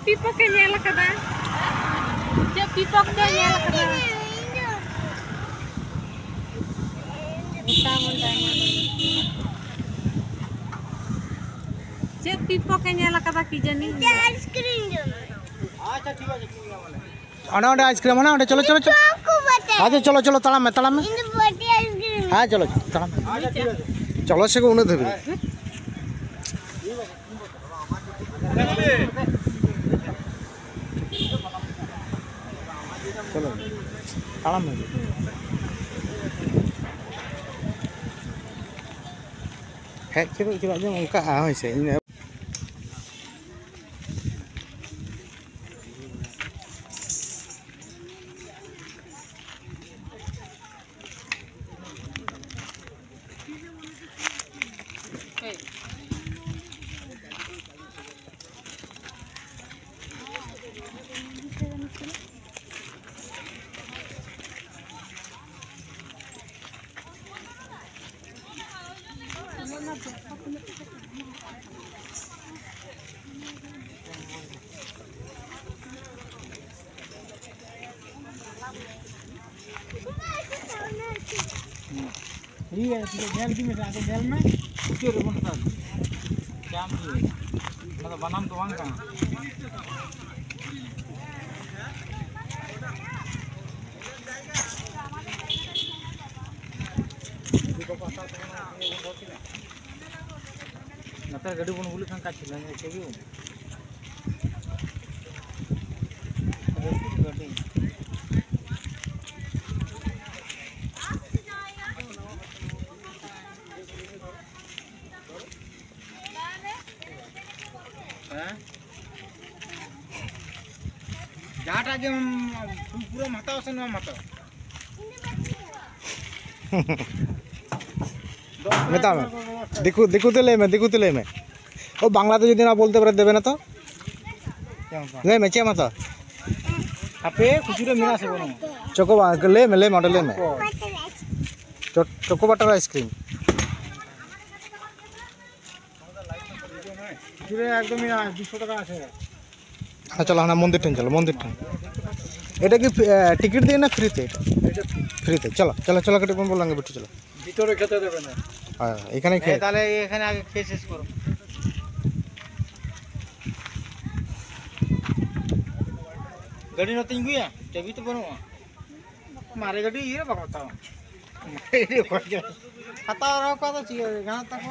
pipok ke nyala kada. Cek pipok ke nyala kada. Cek pipok ke nyala kada ki jani. Ice cream जो अच्छा ठीक है आना उन्हें आइसक्रीम आना उन्हें चलो चलो चलो आगे चलो चलो तला में इन बर्थडे आइसक्रीम हाँ चलो तला में चलो से को उन्हें धोबी चलो तला में है चलो चलो जो उनका आ है से ठीक है जेल की में आके जेल में कुछ रोबन था क्या मतलब बनाम तो वहां का नतर गाड़ी बन बोले का छिला है के भी गाड़ी जाट आगे पूरा माता से ना माता मेता में देखो तो ले मैं ओ बांग्ला तो यदि ना बोलते पारे देबे ना तो ले मैं चे माता आपे खुचुरे मिना से बोलो चोको ले मैं मॉडल ले मैं चोको बटर आइसक्रीम खुचुरे एकदम 200 টাকা আছে हाँ चलो हाँ मंदिर चलो मंदिर এটা কি টিকিট দিয়ে না ফ্রিতে ফ্রিতে চলো চলো চলো কেটে বললাম বেটি চলো ভিতরে খেতে দেবে না হ্যাঁ এখানে খেয়ে তাহলে এখানে আগে খেয়ে শেষ করো गाड़ी न तिंगु या तभी तो बनो मारे गाड़ी ये बकता ये खाता रहो का तो चाहिए गाना तक